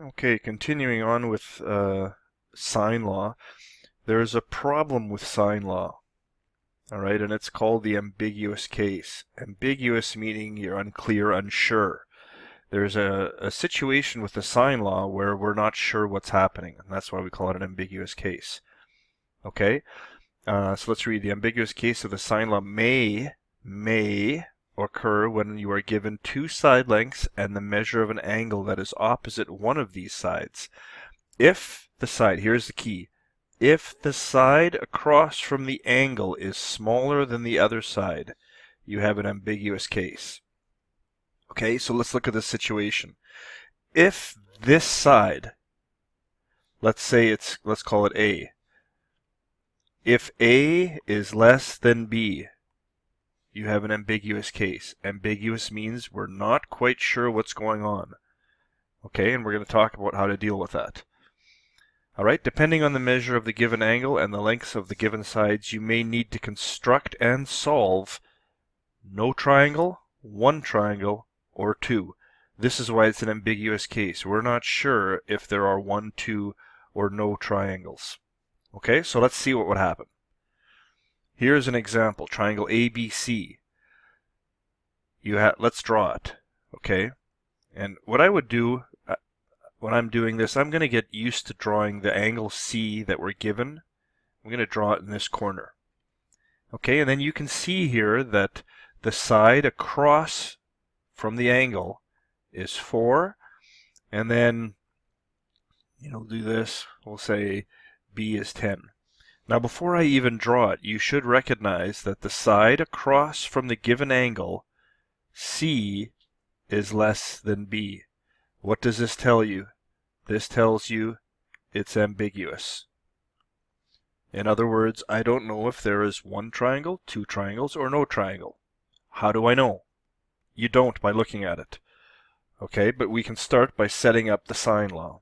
Okay, continuing on with sine law, there's a problem with sine law, all right, and it's called the ambiguous case. Ambiguous meaning you're unclear, unsure. There's a situation with the sine law where we're not sure what's happening, and that's why we call it an ambiguous case. Okay, so let's read. The ambiguous case of the sine law may occur when you are given two side lengths and the measure of an angle that is opposite one of these sides. If the side, here's the key, if the side across from the angle is smaller than the other side, you have an ambiguous case. Okay, so let's look at this situation. If this side, let's call it A. If A is less than B, you have an ambiguous case. Ambiguous means we're not quite sure what's going on. Okay, and we're going to talk about how to deal with that. All right, depending on the measure of the given angle and the lengths of the given sides, you may need to construct and solve no triangle, one triangle, or two. This is why it's an ambiguous case. We're not sure if there are one, two, or no triangles. Okay, so let's see what would happen. Here's an example, triangle ABC. Let's draw it, okay? And what I would do when I'm doing this, I'm going to get used to drawing the angle C that we're given. I'm going to draw it in this corner. Okay, and then you can see here that the side across from the angle is 4, and then, do this, we'll say B is 10. Now before I even draw it, you should recognize that the side across from the given angle, C, is less than B. What does this tell you? This tells you it's ambiguous. In other words, I don't know if there is one triangle, two triangles, or no triangle. How do I know? You don't by looking at it. Okay, but we can start by setting up the sine law.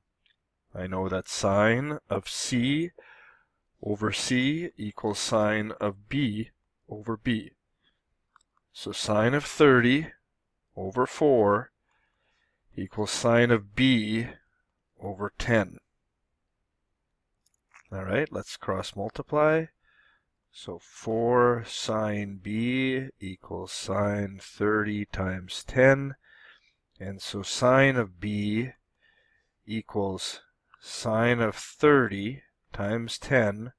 I know that sine of C over C equals sine of B over B. So sine of 30 over 4 equals sine of B over 10. All right, let's cross multiply. So 4 sine B equals sine 30 times 10. And so sine of B equals sine of 30 times 10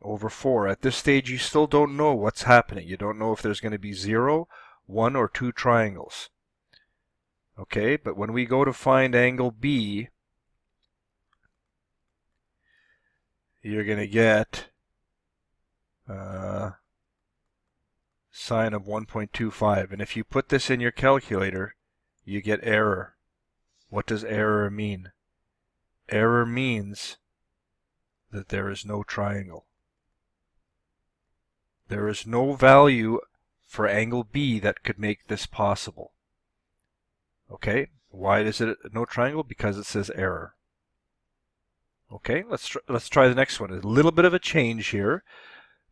over 4. At this stage, you still don't know what's happening. You don't know if there's going to be 0, 1, or 2 triangles. Okay, but when we go to find angle B, you're going to get sine of 1.25. And if you put this in your calculator, you get error. What does error mean? Error means that there is no triangle. There is no value for angle B that could make this possible. Okay, why is it no triangle? Because it says error. Okay, let's try the next one. A little bit of a change here,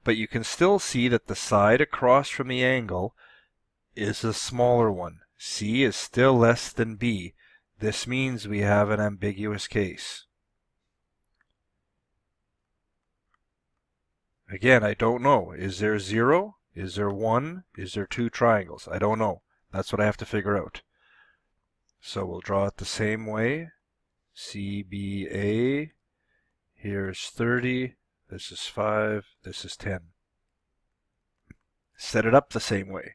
but you can still see that the side across from the angle is a smaller one. C is still less than B. This means we have an ambiguous case. Again, I don't know. Is there 0? Is there 1? Is there 2 triangles? I don't know. That's what I have to figure out. So we'll draw it the same way. CBA. Here's 30. This is 5. This is 10. Set it up the same way.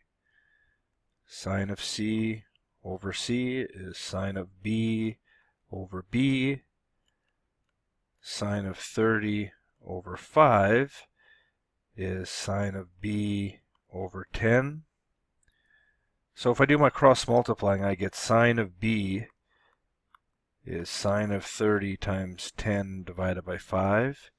Sine of C over C is sine of B over B. Sine of 30 over 5 is sine of B over 10. So if I do my cross multiplying, I get sine of B is sine of 30 times 10 divided by 5.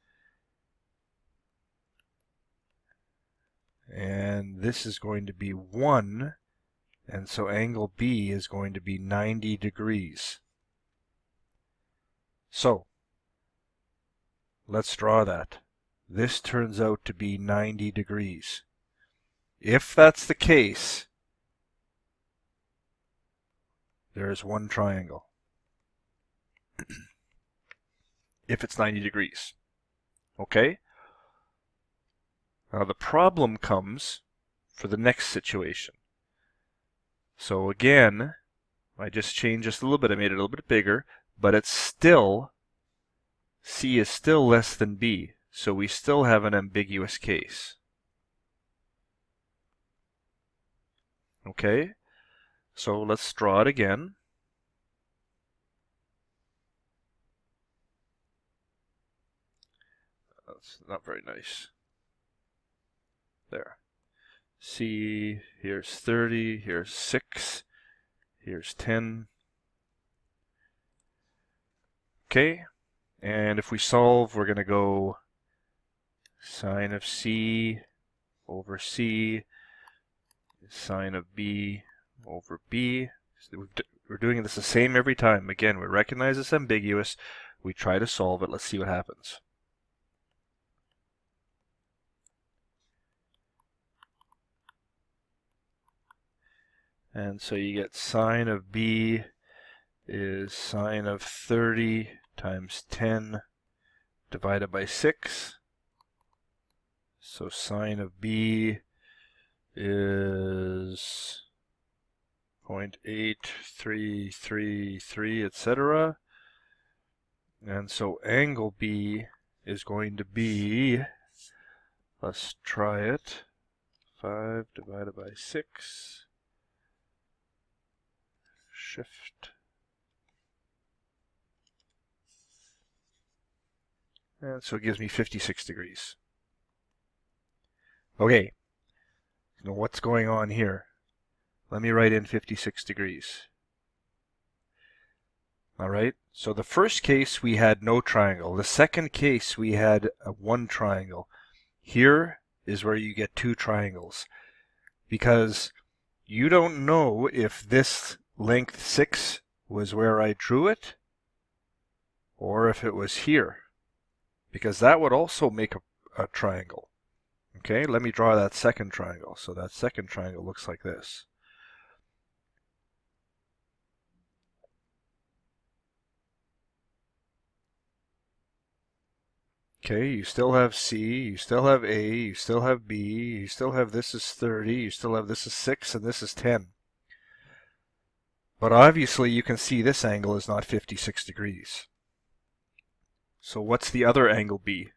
And this is going to be 1, and so angle B is going to be 90 degrees. So let's draw that. This turns out to be 90 degrees. If that's the case, there is one triangle. if it's 90 degrees. Okay? Now the problem comes for the next situation. So again, I just changed just a little bit. I made it a little bit bigger, but it's still, C is still less than B. So we still have an ambiguous case. Okay? So let's draw it again. That's not very nice. There. C, here's 30, here's 6, here's 10. Okay, and if we solve, we're going to go sine of C over C, sine of B over B. We're doing this the same every time. Again, we recognize it's ambiguous. We try to solve it. Let's see what happens. And so you get sine of B is sine of 30 times 10 divided by 6. So sine of B is 0.8333, etc. And so angle B is going to be, let's try it, 5 divided by 6. Shift. And so it gives me 56 degrees. Okay, now what's going on here? Let me write in 56 degrees. Alright, so the first case we had no triangle. The second case we had one triangle. Here is where you get two triangles. Because you don't know if this length 6 was where I drew it, or if it was here. Because that would also make a triangle. Okay, let me draw that second triangle. So that second triangle looks like this. Okay, you still have C, you still have A, you still have B, you still have this is 30, you still have this is 6, and this is 10. But obviously you can see this angle is not 56 degrees. So what's the other angle B?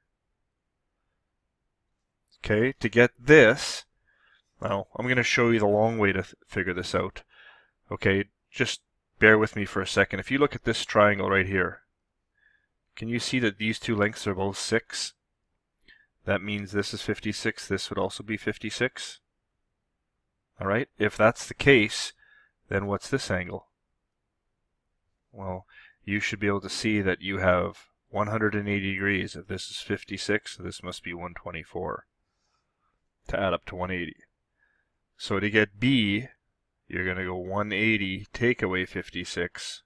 Okay, to get this, now I'm going to show you the long way to figure this out. Okay, just bear with me for a second. If you look at this triangle right here, can you see that these two lengths are both 6? That means this is 56, this would also be 56. Alright, if that's the case, then what's this angle? Well, you should be able to see that you have 180 degrees. If this is 56, this must be 124 to add up to 180. So to get B, you're going to go 180, take away 56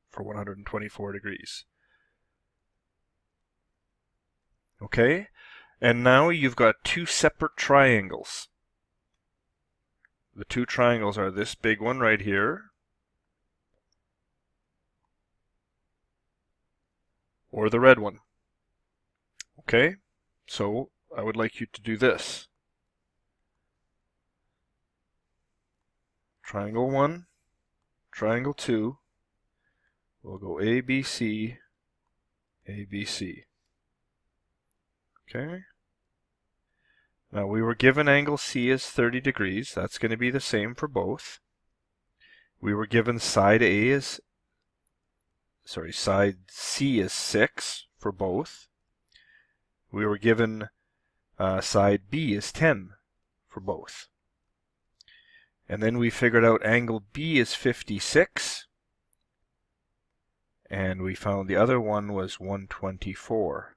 for 124 degrees. Okay? And now you've got two separate triangles. The two triangles are this big one right here, or the red one. Okay? So I would like you to do this. Triangle 1, triangle 2, we'll go ABC, ABC. Okay? Now we were given angle C is 30 degrees. That's going to be the same for both. We were given side C is 6 for both. We were given side B is 10 for both. And then we figured out angle B is 56. And we found the other one was 124.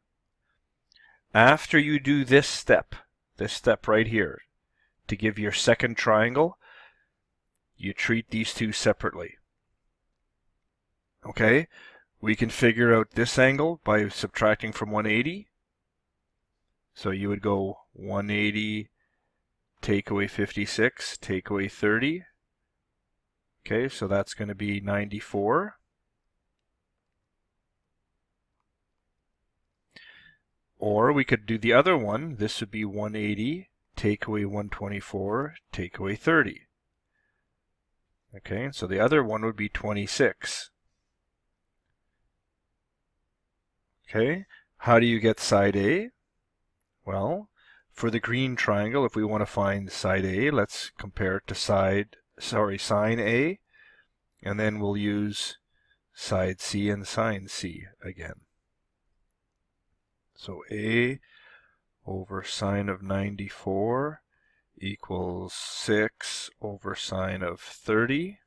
After you do this step right here, to give your second triangle, you treat these two separately. Okay? We can figure out this angle by subtracting from 180. So you would go 180, take away 56, take away 30. Okay, so that's going to be 94. Or we could do the other one. This would be 180, take away 124, take away 30. Okay, so the other one would be 26. Okay, how do you get side A? Well, for the green triangle, if we want to find side A, let's compare it to sine A, and then we'll use side C and sine C again. So A over sine of 94 equals 6 over sine of 30.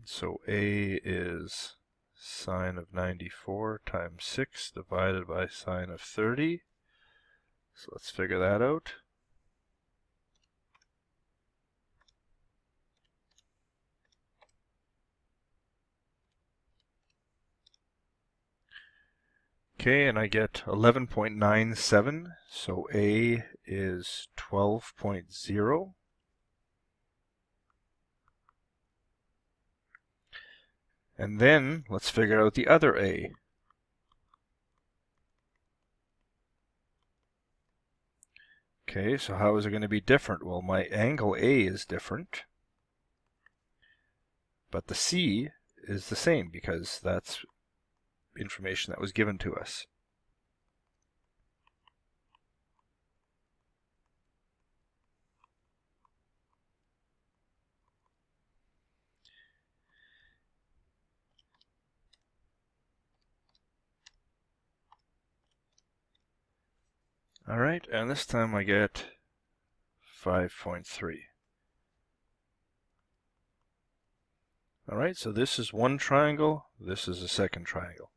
So A is sine of 94 times 6 divided by sine of 30. So let's figure that out. Okay, and I get 11.97, so A is 12.0. And then let's figure out the other A. Okay, so how is it going to be different? Well, my angle A is different, but the C is the same because that's information that was given to us. All right, and this time I get 5.3. All right, so this is one triangle, this is a second triangle.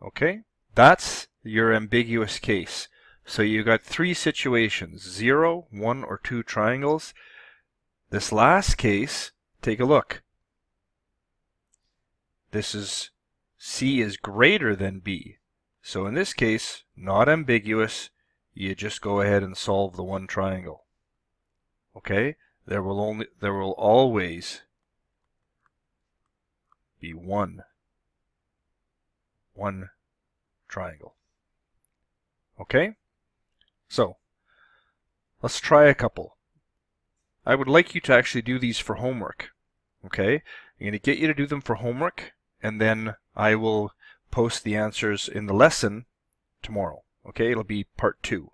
Okay, that's your ambiguous case. So you got three situations, 0, 1, or 2 triangles. This last case, take a look. This is C is greater than B. So in this case, not ambiguous, you just go ahead and solve the one triangle. Okay? There will always be one triangle. Okay? So, let's try a couple. I would like you to actually do these for homework. Okay? I'm going to get you to do them for homework, and then I will post the answers in the lesson tomorrow. Okay? It'll be part 2.